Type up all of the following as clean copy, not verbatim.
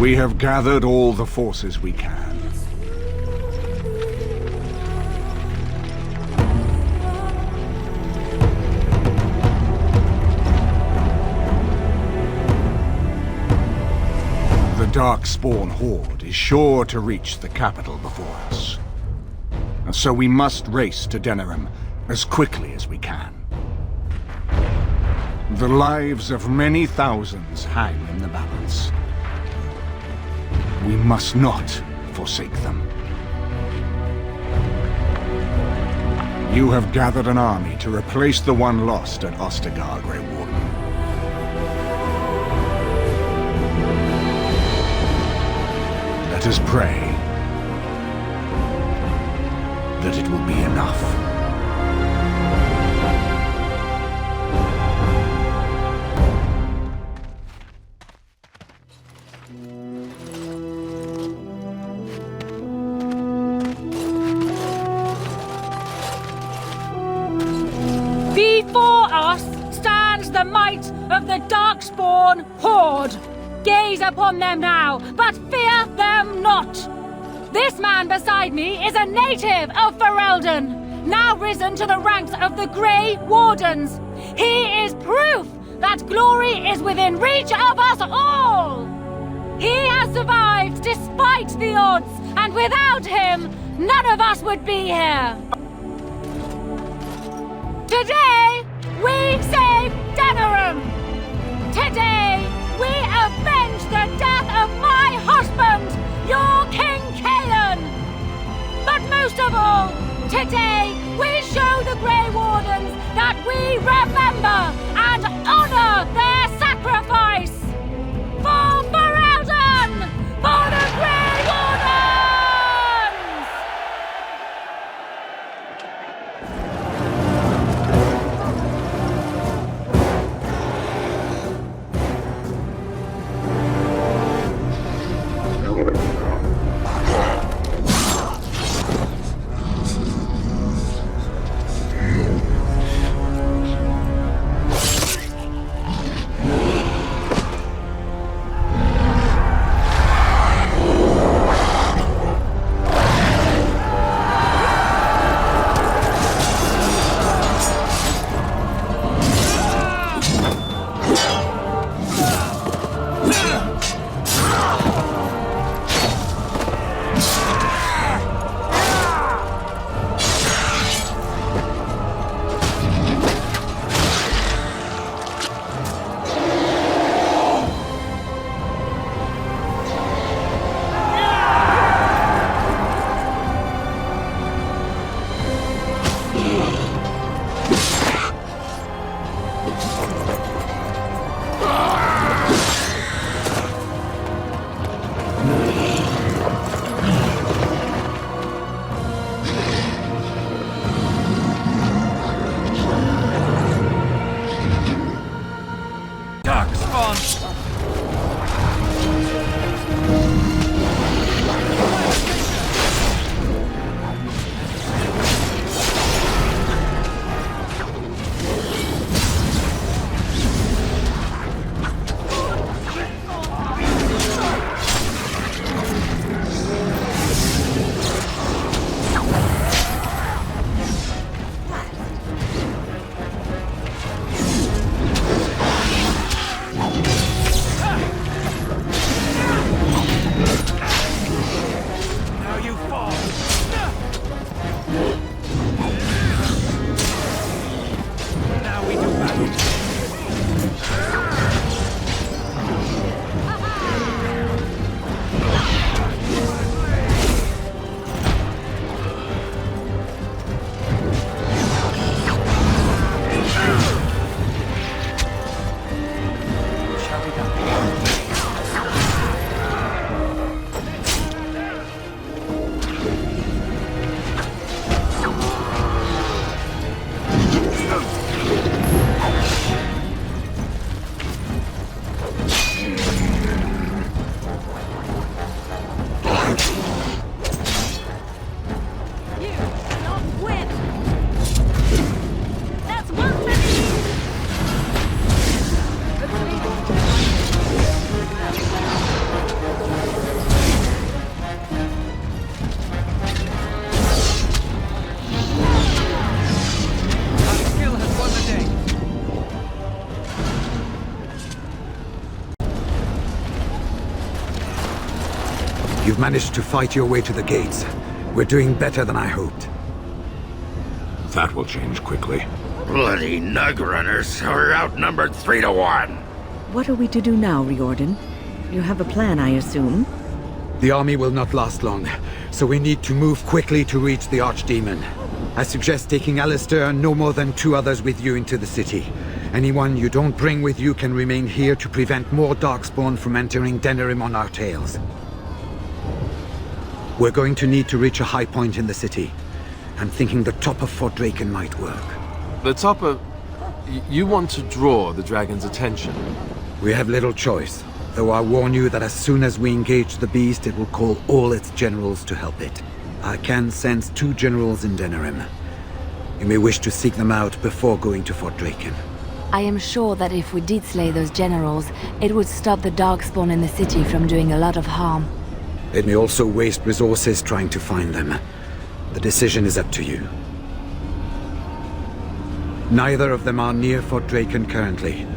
We have gathered all the forces we can. The Darkspawn Horde is sure to reach the capital before us. So we must race to Denerim as quickly as we can. The lives of many thousands hang in the balance. We must not forsake them. You have gathered an army to replace the one lost at Ostagar, Grey Warden. Let us pray that it will be enough. Before us stands the might of the Darkspawn Horde. Gaze upon them now, but fear them not. This man beside me is a native of Ferelden, now risen to the ranks of the Grey Wardens. He is proof that glory is within reach of us all. He has survived despite the odds, and without him, none of us would be here. Today, we save Denerim. Today, we avenge the death of my husband, your King Kaelan. But most of all, today, we show the Grey Wardens that we remember and honor their sacrifice. For Ferelden! For the Grey Wardens! You've managed to fight your way to the gates. We're doing better than I hoped. That will change quickly. Bloody nug runners are outnumbered 3-1. What are we to do now, Riordan? You have a plan, I assume? The army will not last long, so we need to move quickly to reach the Archdemon. I suggest taking Alistair and no more than 2 others with you into the city. Anyone you don't bring with you can remain here to prevent more Darkspawn from entering Denerim on our tails. We're going to need to reach a high point in the city. I'm thinking the top of Fort Draken might work. The top of... You want to draw the dragon's attention? We have little choice, though I warn you that as soon as we engage the beast, it will call all its generals to help it. I can sense 2 generals in Denerim. You may wish to seek them out before going to Fort Draken. I am sure that if we did slay those generals, it would stop the Darkspawn in the city from doing a lot of harm. It may also waste resources trying to find them. The decision is up to you. Neither of them are near Fort Draken currently,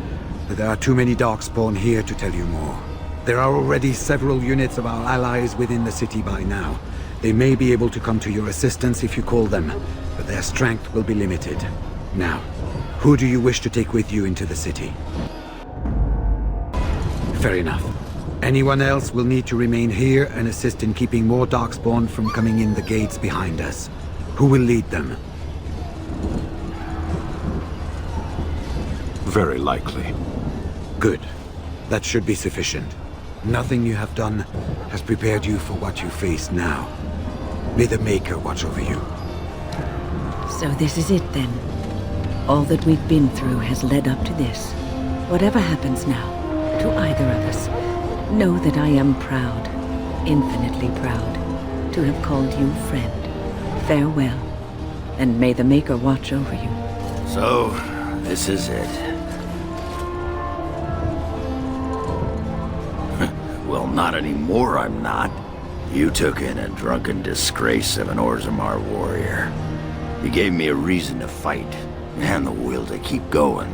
but there are too many Darkspawn here to tell you more. There are already several units of our allies within the city by now. They may be able to come to your assistance if you call them, but their strength will be limited. Now, who do you wish to take with you into the city? Fair enough. Anyone else will need to remain here and assist in keeping more Darkspawn from coming in the gates behind us. Who will lead them? Very likely. Good. That should be sufficient. Nothing you have done has prepared you for what you face now. May the Maker watch over you. So this is it then. All that we've been through has led up to this. Whatever happens now, to either of us, know that I am proud, infinitely proud, to have called you friend. Farewell, and may the Maker watch over you. So, this is it. Well, not anymore, I'm not. You took in a drunken disgrace of an Orzammar warrior. You gave me a reason to fight, and the will to keep going.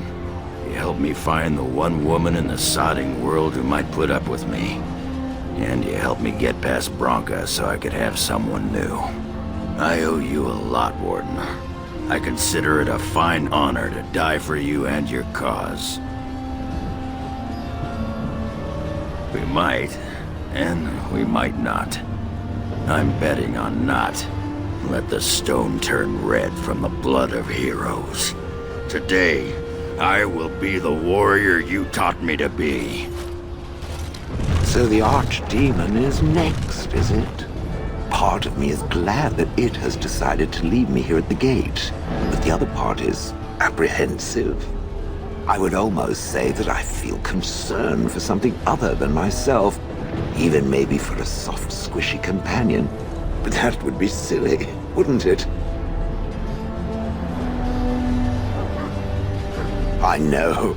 You helped me find the one woman in the sodding world who might put up with me. And you helped me get past Bronca so I could have someone new. I owe you a lot, Warden. I consider it a fine honor to die for you and your cause. We might, and we might not. I'm betting on not. Let the stone turn red from the blood of heroes. Today, I will be the warrior you taught me to be. So the Archdemon is next, is it? Part of me is glad that it has decided to leave me here at the gate, but the other part is apprehensive. I would almost say that I feel concern for something other than myself, even maybe for a soft, squishy companion. But that would be silly, wouldn't it? I know.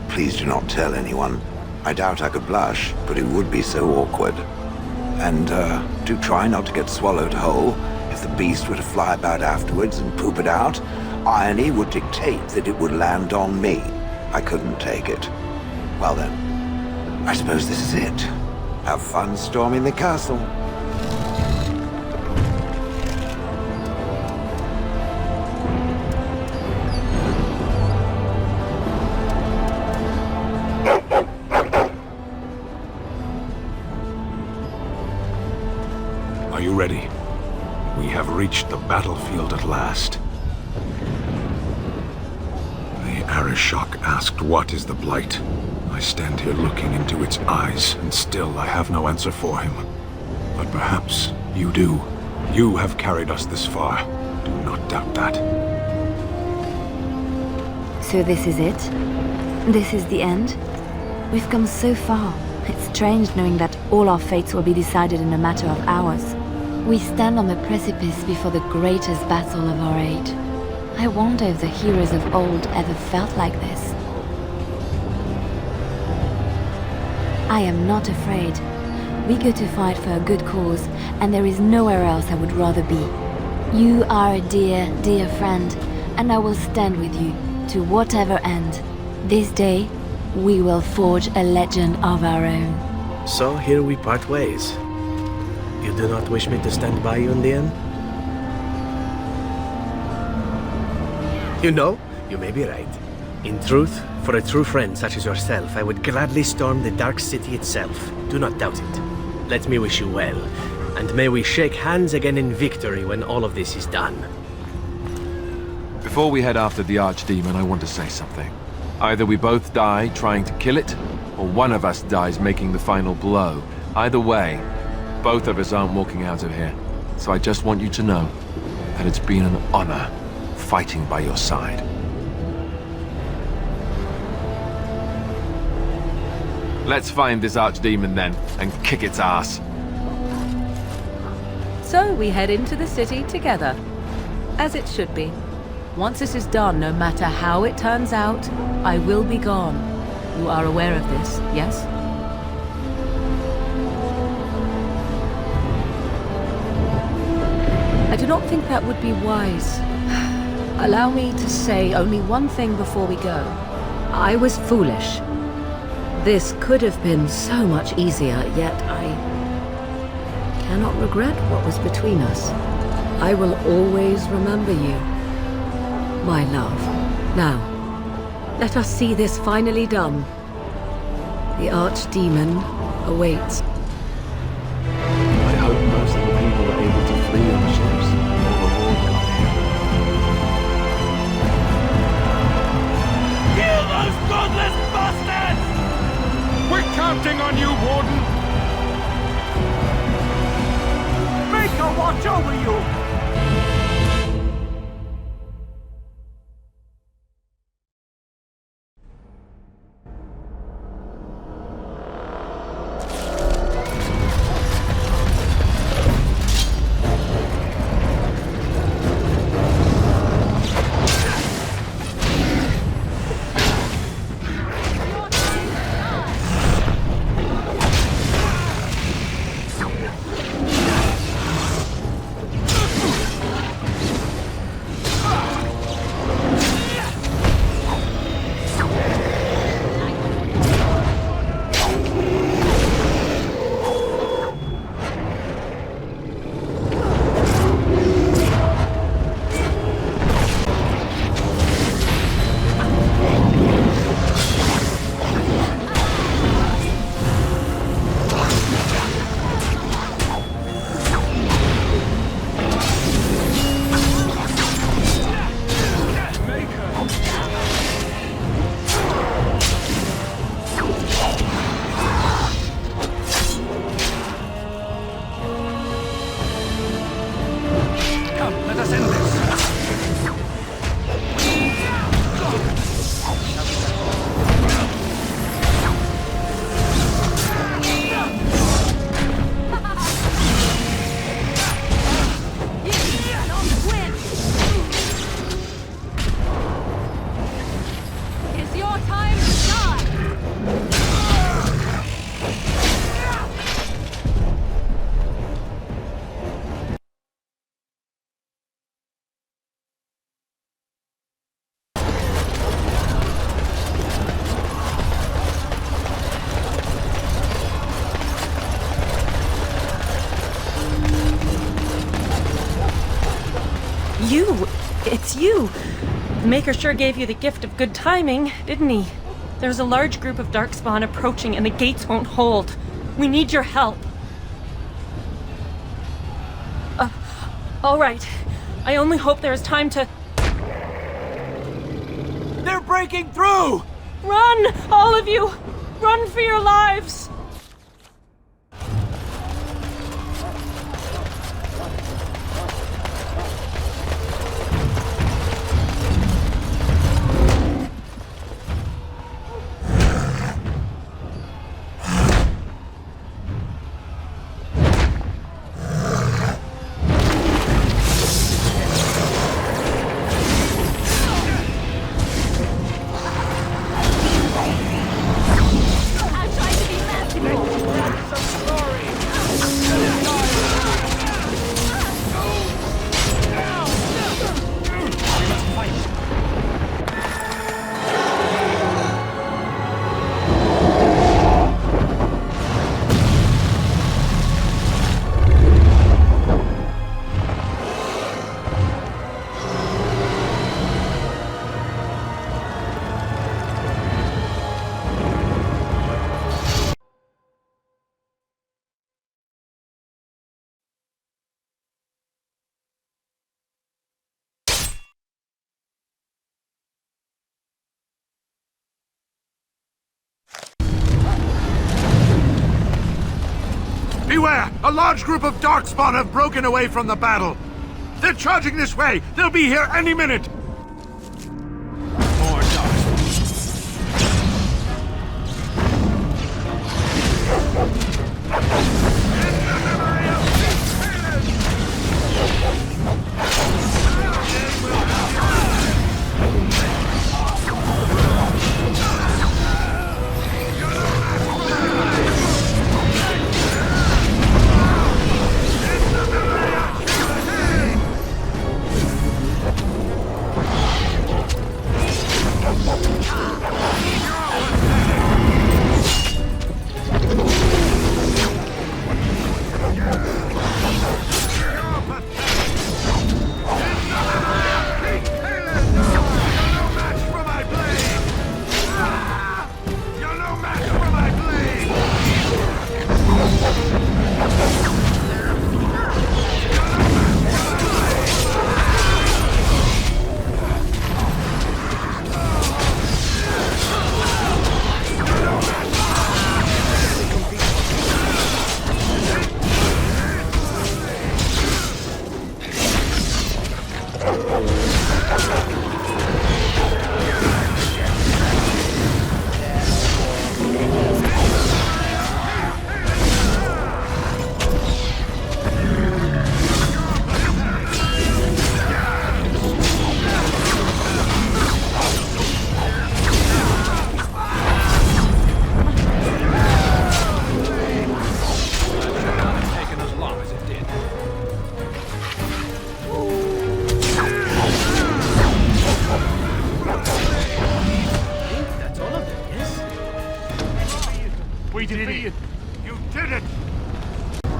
Please do not tell anyone. I doubt I could blush, but it would be so awkward. And, do try not to get swallowed whole. If the beast were to fly about afterwards and poop it out, irony would dictate that it would land on me. I couldn't take it. Well then, I suppose this is it. Have fun storming the castle. Are you ready? We have reached the battlefield at last. The Arishok asked what is the Blight. I stand here looking into its eyes, and still I have no answer for him. But perhaps you do. You have carried us this far. Do not doubt that. So this is it? This is the end? We've come so far. It's strange knowing that all our fates will be decided in a matter of hours. We stand on the precipice before the greatest battle of our age. I wonder if the heroes of old ever felt like this. I am not afraid. We go to fight for a good cause, and there is nowhere else I would rather be. You are a dear, dear friend, and I will stand with you to whatever end. This day, we will forge a legend of our own. So here we part ways. You do not wish me to stand by you in the end? You know, you may be right. In truth, for a true friend such as yourself, I would gladly storm the Dark City itself. Do not doubt it. Let me wish you well, and may we shake hands again in victory when all of this is done. Before we head after the Archdemon, I want to say something. Either we both die trying to kill it, or one of us dies making the final blow. Either way, both of us aren't walking out of here. So I just want you to know that it's been an honor fighting by your side. Let's find this Archdemon then, and kick its ass. So we head into the city together. As it should be. Once this is done, no matter how it turns out, I will be gone. You are aware of this, yes? I do not think that would be wise. Allow me to say only one thing before we go. I was foolish. This could have been so much easier, yet I cannot regret what was between us. I will always remember you, my love. Now, let us see this finally done. The Archdemon awaits. I hope most of the people were able to flee on the ships, or were all got here. Kill those godless bastards! We're counting on you, Warden! Make her watch over you! It's you! The Maker sure gave you the gift of good timing, didn't he? There's a large group of Darkspawn approaching and the gates won't hold. We need your help. All right. I only hope there is time to... They're breaking through! Run! All of you! Run for your lives! I'm trying to be messy. Beware! A large group of Darkspawn have broken away from the battle. They're charging this way. They'll be here any minute. More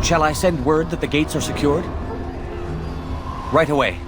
Shall I send word that the gates are secured? Right away.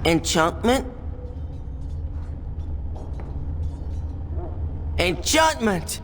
Enchantment? Enchantment!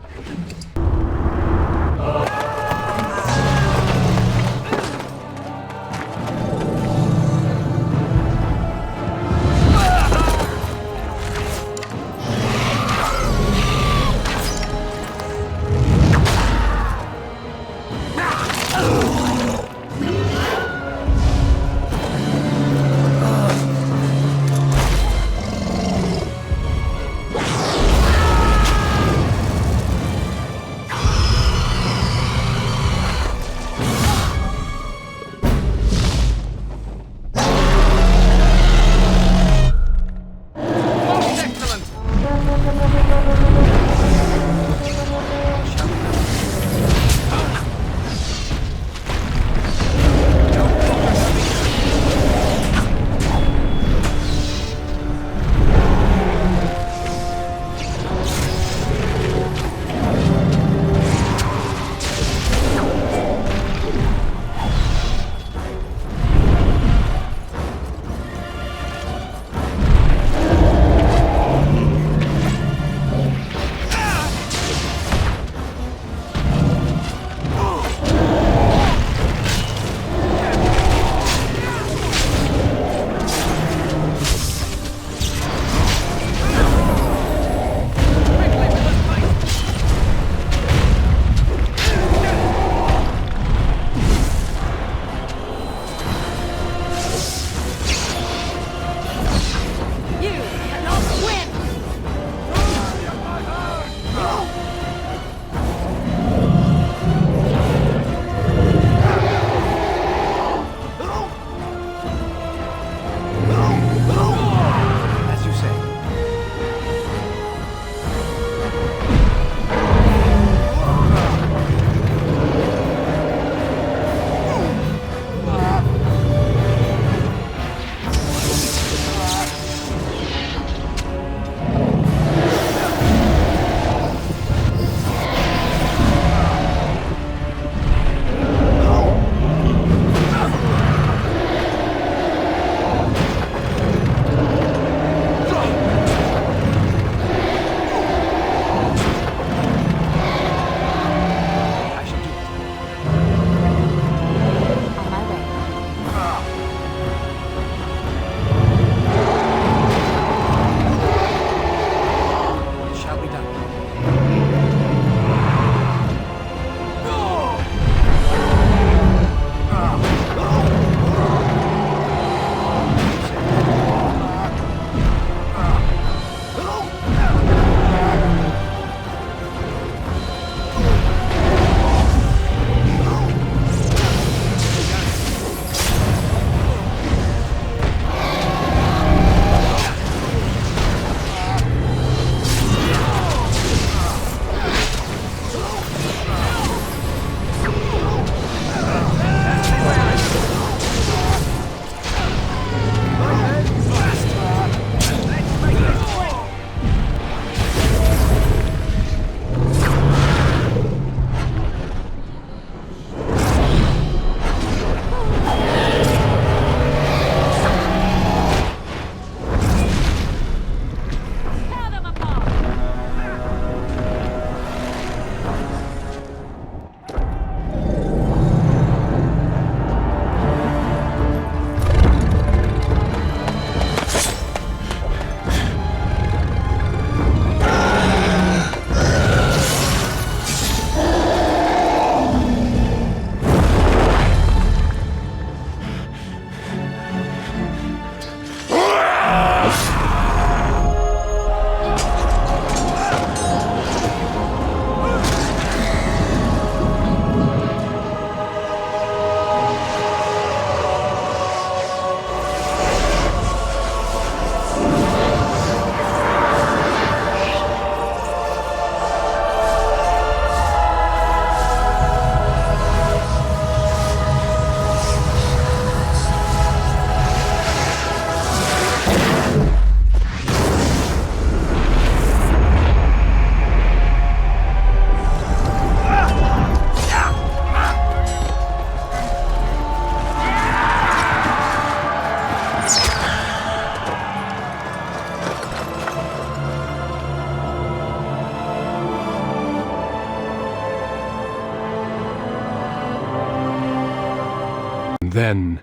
then,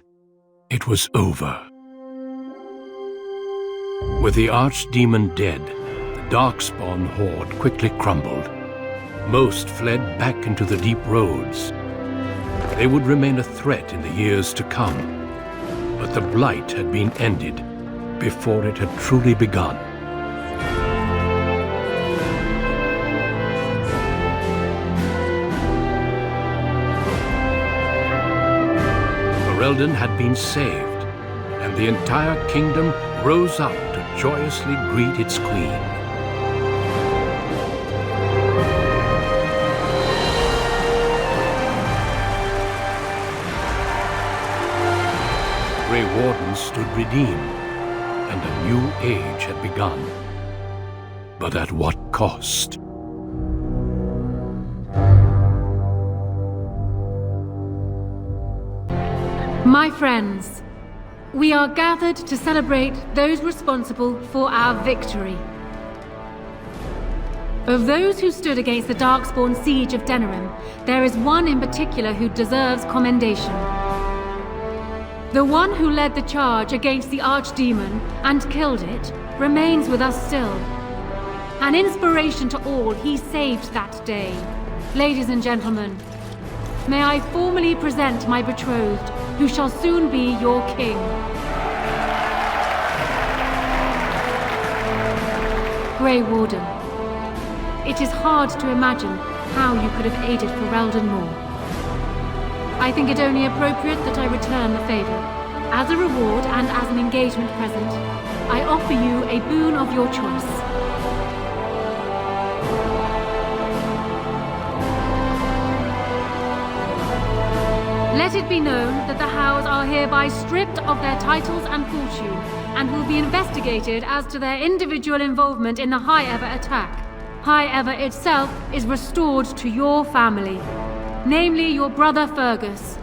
it was over. With the Archdemon dead, the Darkspawn horde quickly crumbled. Most fled back into the deep roads. They would remain a threat in the years to come, but the Blight had been ended before it had truly begun. Ferelden had been saved, and the entire kingdom rose up to joyously greet its queen. The Grey Warden stood redeemed, and a new age had begun. But at what cost? My friends, we are gathered to celebrate those responsible for our victory. Of those who stood against the Darkspawn siege of Denerim, there is one in particular who deserves commendation. The one who led the charge against the Archdemon and killed it remains with us still. An inspiration to all he saved that day. Ladies and gentlemen, may I formally present my betrothed, who shall soon be your king. Grey Warden, it is hard to imagine how you could have aided Ferelden more. I think it only appropriate that I return the favor. As a reward and as an engagement present, I offer you a boon of your choice. Let it be known that the Howes are hereby stripped of their titles and fortune, and will be investigated as to their individual involvement in the High Ever attack. High Ever itself is restored to your family, namely your brother Fergus,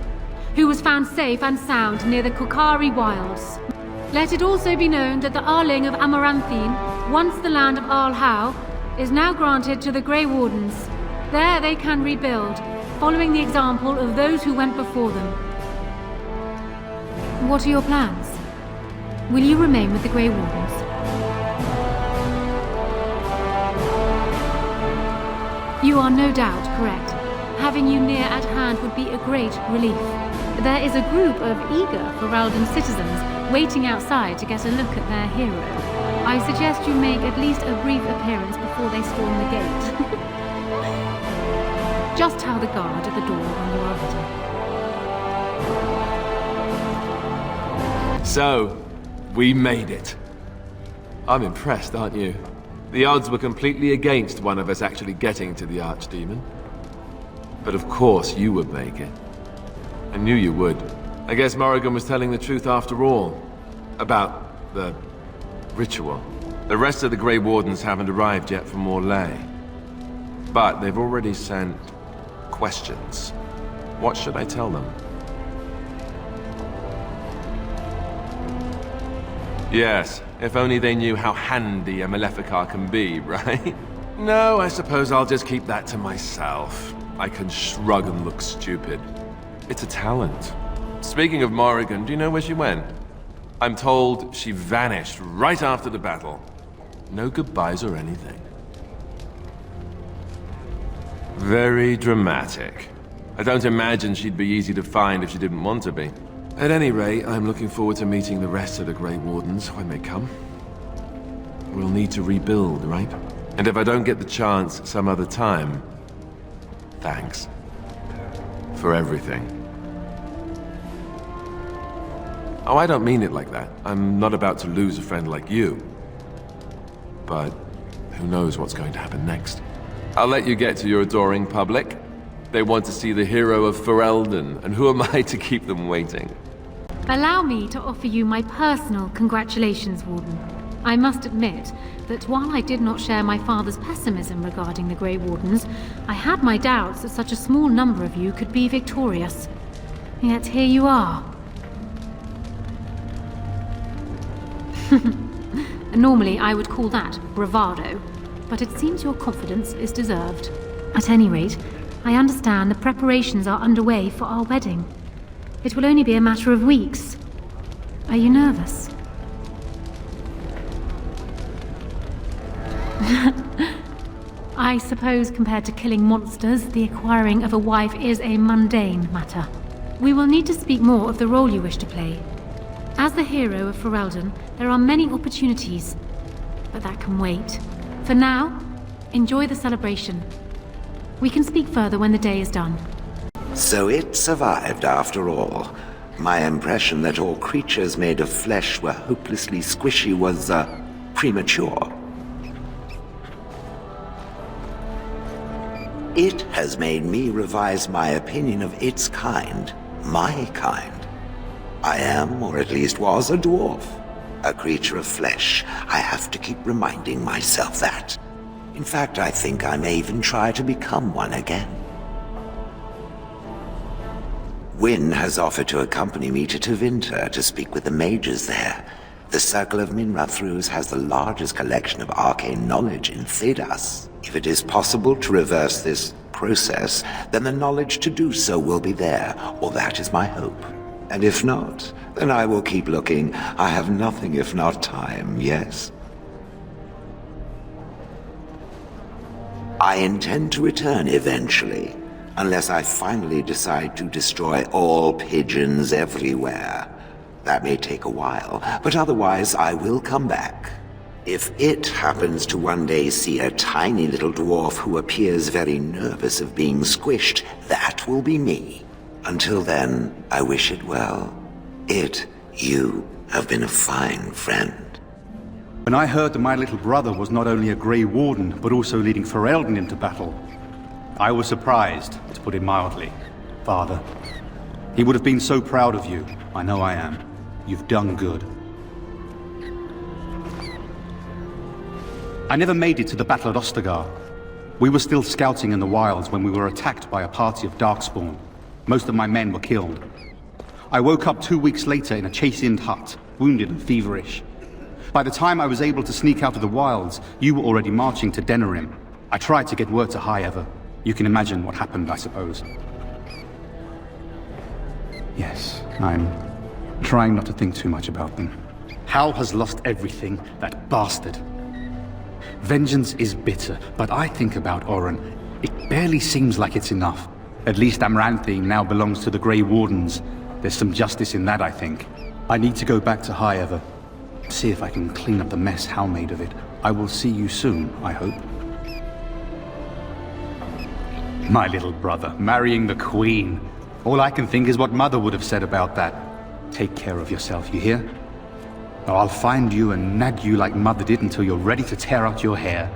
who was found safe and sound near the Qunari wilds. Let it also be known that the Arling of Amaranthine, once the land of Arl Howe, is now granted to the Grey Wardens. There they can rebuild, following the example of those who went before them. What are your plans? Will you remain with the Grey Wardens? You are no doubt correct. Having you near at hand would be a great relief. There is a group of eager Ferelden citizens waiting outside to get a look at their hero. I suggest you make at least a brief appearance before they storm the gate. Just tell the guard at the door when you are ready. So, we made it. I'm impressed, aren't you? The odds were completely against one of us actually getting to the Archdemon. But of course you would make it. I knew you would. I guess Morrigan was telling the truth after all. About the ritual. The rest of the Grey Wardens haven't arrived yet from Morley. But they've already sent questions. What should I tell them? Yes, if only they knew how handy a Maleficar can be, right? No, I suppose I'll just keep that to myself. I can shrug and look stupid. It's a talent. Speaking of Morrigan, do you know where she went? I'm told she vanished right after the battle. No goodbyes or anything. Very dramatic. I don't imagine she'd be easy to find if she didn't want to be. At any rate, I'm looking forward to meeting the rest of the Grey Wardens when they come. We'll need to rebuild, right? And if I don't get the chance some other time, thanks. For everything. Oh, I don't mean it like that. I'm not about to lose a friend like you. But who knows what's going to happen next. I'll let you get to your adoring public. They want to see the hero of Ferelden, and who am I to keep them waiting? Allow me to offer you my personal congratulations, Warden. I must admit that while I did not share my father's pessimism regarding the Grey Wardens, I had my doubts that such a small number of you could be victorious. Yet here you are. Normally I would call that bravado, but it seems your confidence is deserved. At any rate, I understand the preparations are underway for our wedding. It will only be a matter of weeks. Are you nervous? I suppose compared to killing monsters, the acquiring of a wife is a mundane matter. We will need to speak more of the role you wish to play. As the hero of For Sten, there are many opportunities, but that can wait. For now, enjoy the celebration. We can speak further when the day is done. So it survived after all. My impression that all creatures made of flesh were hopelessly squishy was, premature. It has made me revise my opinion of its kind, my kind. I am, or at least was, a dwarf. A creature of flesh. I have to keep reminding myself that. In fact, I think I may even try to become one again. Qwinn has offered to accompany me to Tevinter to speak with the mages there. The Circle of Minrathrus has the largest collection of arcane knowledge in Thedas. If it is possible to reverse this process, then the knowledge to do so will be there, or that is my hope. And if not, then I will keep looking. I have nothing if not time, yes? I intend to return eventually, unless I finally decide to destroy all pigeons everywhere. That may take a while, but otherwise I will come back. If it happens to one day see a tiny little dwarf who appears very nervous of being squished, that will be me. Until then, I wish it well. You have been a fine friend. When I heard that my little brother was not only a Grey Warden, but also leading For Sten into battle, I was surprised, to put it mildly. Father, he would have been so proud of you. I know I am. You've done good. I never made it to the battle at Ostagar. We were still scouting in the wilds when we were attacked by a party of Darkspawn. Most of my men were killed. I woke up 2 weeks later in a chastened hut, wounded and feverish. By the time I was able to sneak out of the wilds, you were already marching to Denerim. I tried to get word to High Ever. You can imagine what happened, I suppose. Yes, I'm trying not to think too much about them. Hal has lost everything, that bastard. Vengeance is bitter, but I think about Oren. It barely seems like it's enough. At least Amranthine now belongs to the Grey Wardens. There's some justice in that, I think. I need to go back to High Ever. See if I can clean up the mess Hal made of it. I will see you soon, I hope. My little brother, marrying the Queen. All I can think is what Mother would have said about that. Take care of yourself, you hear? Or I'll find you and nag you like Mother did until you're ready to tear out your hair.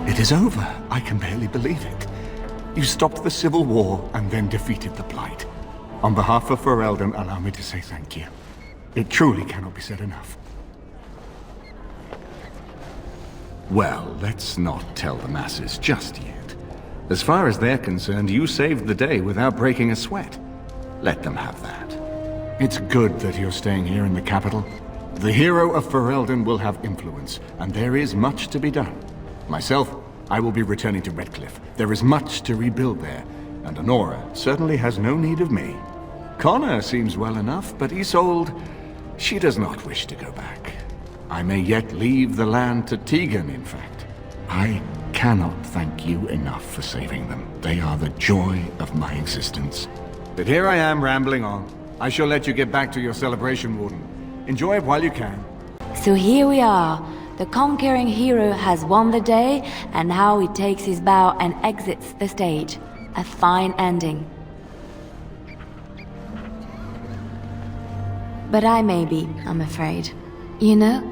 It is over. I can barely believe it. You stopped the Civil War and then defeated the Blight. On behalf of For Sten, allow me to say thank you. It truly cannot be said enough. Well, let's not tell the masses just yet. As far as they're concerned, you saved the day without breaking a sweat. Let them have that. It's good that you're staying here in the capital. The hero of For Sten will have influence, and there is much to be done. Myself, I will be returning to Redcliffe. There is much to rebuild there, and Anora certainly has no need of me. Connor seems well enough, but Isolde, she does not wish to go back. I may yet leave the land to Tegan, in fact. I cannot thank you enough for saving them. They are the joy of my existence. But here I am rambling on. I shall let you get back to your celebration, Warden. Enjoy it while you can. So here we are. The conquering hero has won the day, and now he takes his bow and exits the stage. A fine ending. But I may be, I'm afraid. You know,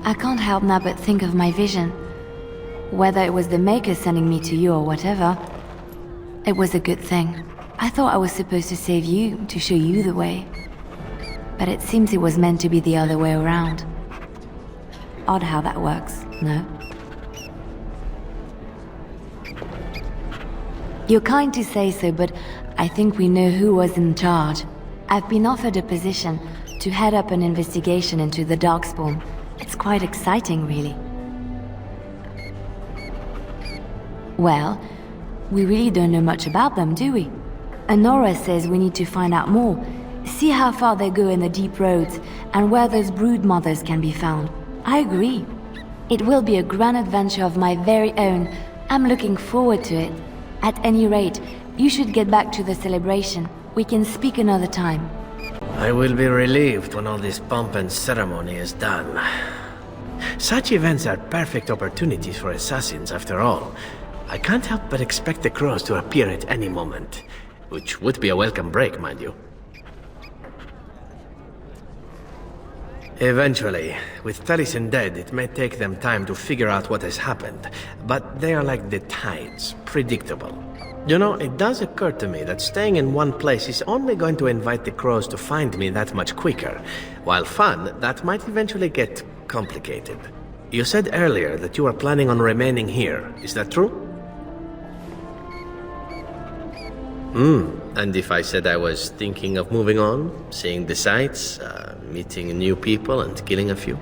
I can't help now but think of my vision. Whether it was the Maker sending me to you or whatever, it was a good thing. I thought I was supposed to save you, to show you the way. But it seems it was meant to be the other way around. Odd how that works, no? You're kind to say so, but I think we know who was in charge. I've been offered a position to head up an investigation into the Darkspawn. It's quite exciting, really. Well, we really don't know much about them, do we? Anora says we need to find out more. See how far they go in the deep roads, and where those brood mothers can be found. I agree. It will be a grand adventure of my very own. I'm looking forward to it. At any rate, you should get back to the celebration. We can speak another time. I will be relieved when all this pomp and ceremony is done. Such events are perfect opportunities for assassins, after all. I can't help but expect the crows to appear at any moment. Which would be a welcome break, mind you. Eventually, with Taliesin dead, it may take them time to figure out what has happened. But they are like the tides, predictable. You know, it does occur to me that staying in one place is only going to invite the crows to find me that much quicker. While fun, that might eventually get complicated. You said earlier that you are planning on remaining here. Is that true? And if I said I was thinking of moving on, seeing the sights, meeting new people and killing a few?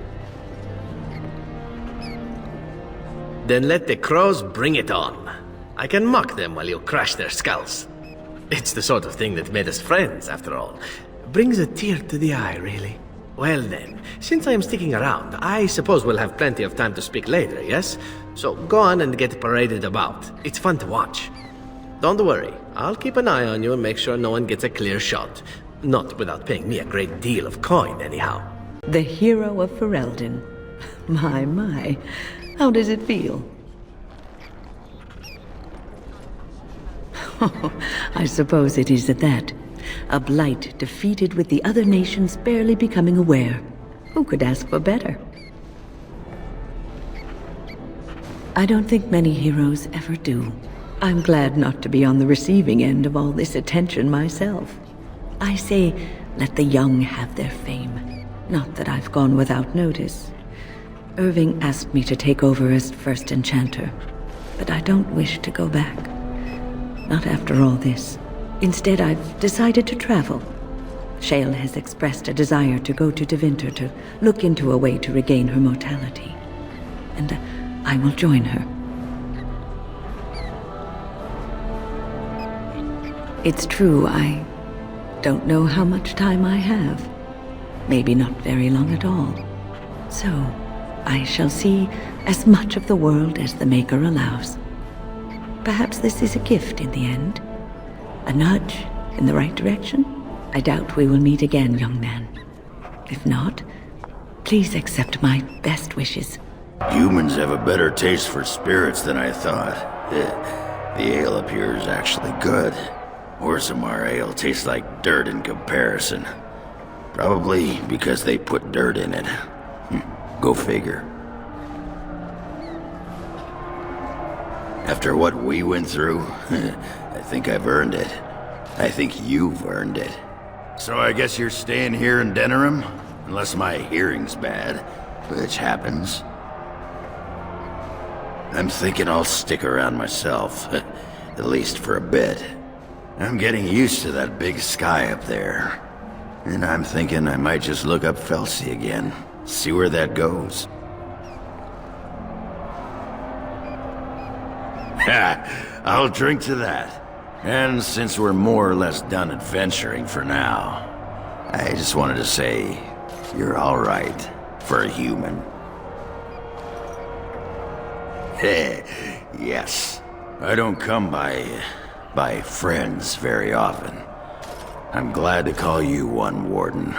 Then let the crows bring it on. I can mock them while you crush their skulls. It's the sort of thing that made us friends, after all. Brings a tear to the eye, really. Well then, since I am sticking around, I suppose we'll have plenty of time to speak later, yes? So go on and get paraded about. It's fun to watch. Don't worry, I'll keep an eye on you and make sure no one gets a clear shot. Not without paying me a great deal of coin, anyhow. The hero of For Sten. My. How does it feel? I suppose it is at that. A blight defeated with the other nations barely becoming aware. Who could ask for better? I don't think many heroes ever do. I'm glad not to be on the receiving end of all this attention myself. I say, let the young have their fame. Not that I've gone without notice. Irving asked me to take over as first enchanter, but I don't wish to go back. Not after all this. Instead, I've decided to travel. Shale has expressed a desire to go to Deventer to look into a way to regain her mortality. And I will join her. It's true, I don't know how much time I have. Maybe not very long at all. So, I shall see as much of the world as the Maker allows. Perhaps this is a gift in the end. A nudge in the right direction? I doubt we will meet again, young man. If not, please accept my best wishes. Humans have a better taste for spirits than I thought. The ale up here is actually good. Orzammar ale tastes like dirt in comparison. Probably because they put dirt in it. Go figure. After what we went through, I think I've earned it. I think you've earned it. So I guess you're staying here in Denerim? Unless my hearing's bad, which happens. I'm thinking I'll stick around myself, at least for a bit. I'm getting used to that big sky up there. And I'm thinking I might just look up Felsi again, see where that goes. Ha! I'll drink to that. And since we're more or less done adventuring for now, I just wanted to say, you're all right for a human. Yes. I don't come by friends very often. I'm glad to call you one, Warden.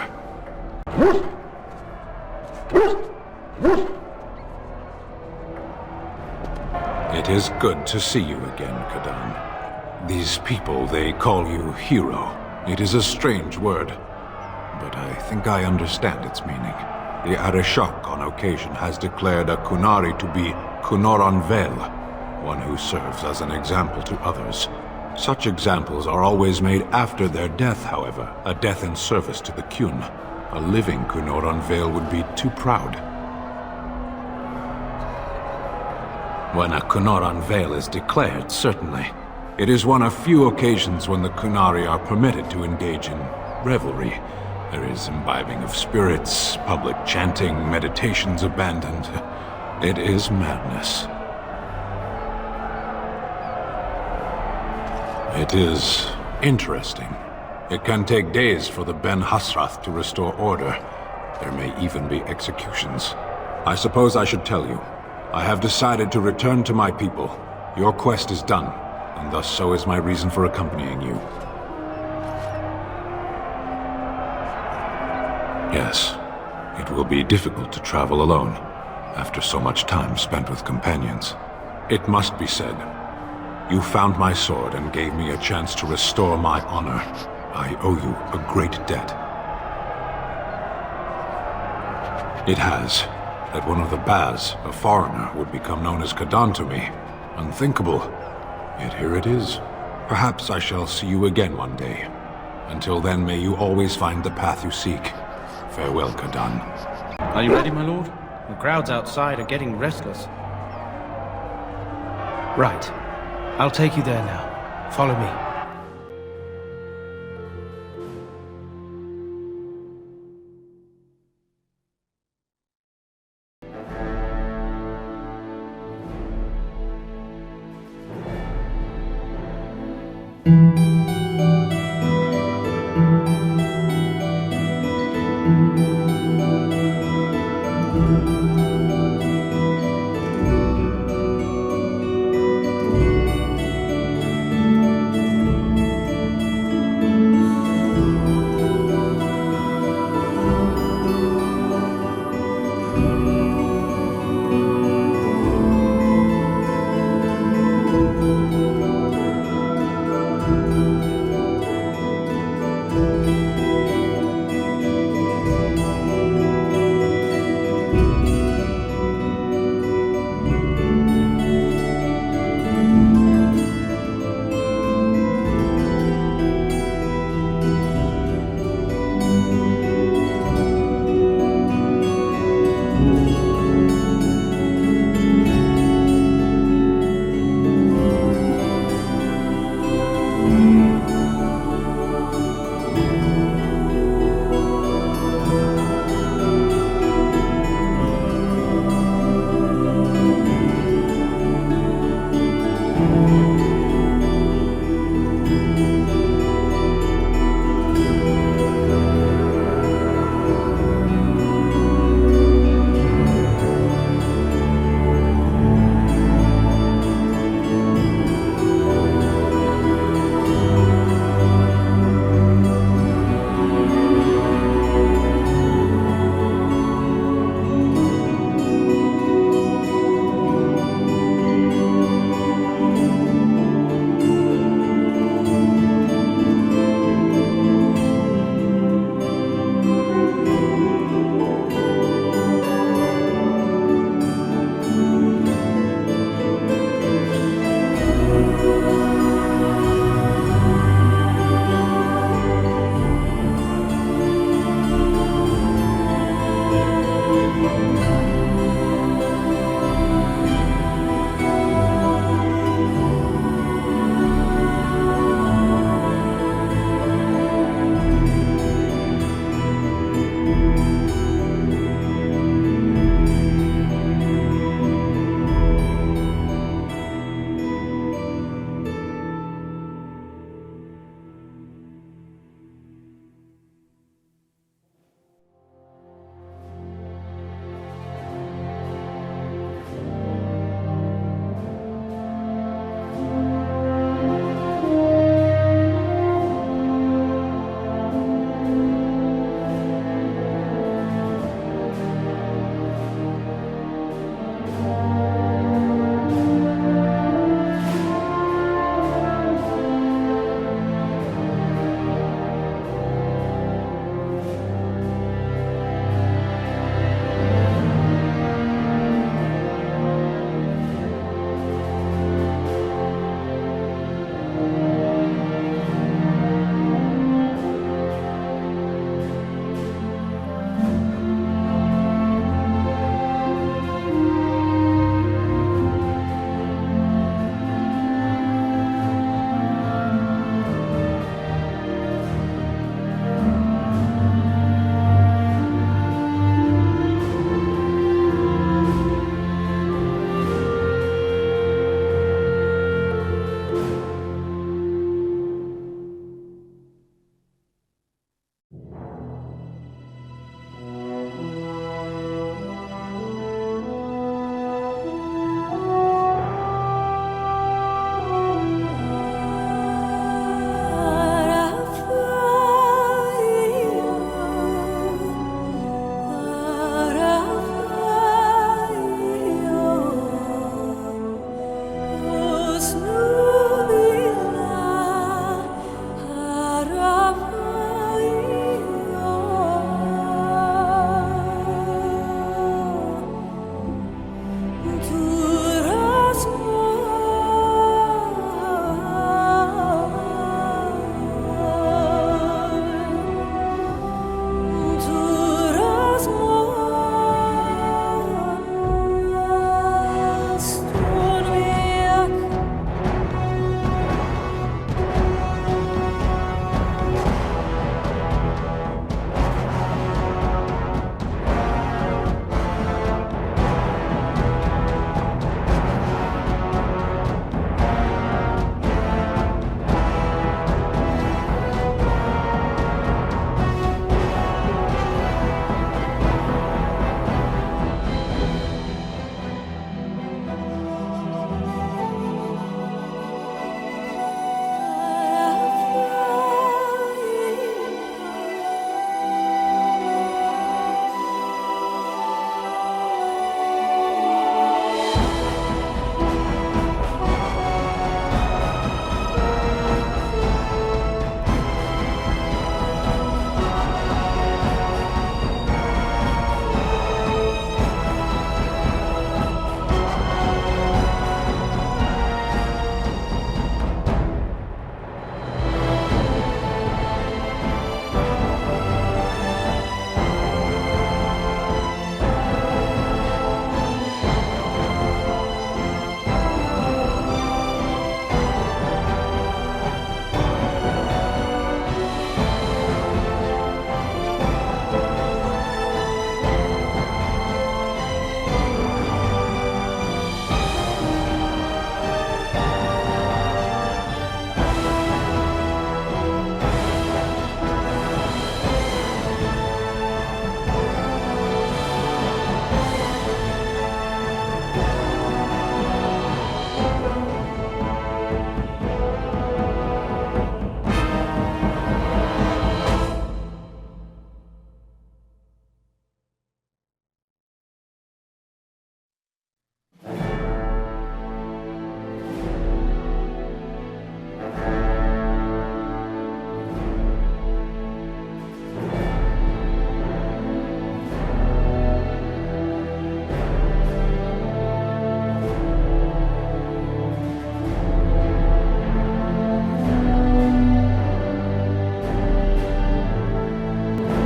It is good to see you again, Kadan. These people, they call you hero. It is a strange word, but I think I understand its meaning. The Arishok on occasion has declared a Qunari to be Qunari, one who serves as an example to others. Such examples are always made after their death, however, a death in service to the Qwinn. A living Qunari would be too proud. When a Qunari is declared, certainly. It is one of few occasions when the Qunari are permitted to engage in revelry. There is imbibing of spirits, public chanting, meditations abandoned. It is madness. It is interesting. It can take days for the Ben Hasrath to restore order. There may even be executions. I suppose I should tell you. I have decided to return to my people. Your quest is done, and thus so is my reason for accompanying you. Yes, it will be difficult to travel alone, after so much time spent with companions. It must be said, you found my sword and gave me a chance to restore my honor. I owe you a great debt. It has, that one of the Baz, a foreigner, would become known as Kadan to me. Unthinkable. Yet here it is. Perhaps I shall see you again one day. Until then, may you always find the path you seek. Farewell, Kadan. Are you ready, my lord? The crowds outside are getting restless. Right. I'll take you there now. Follow me.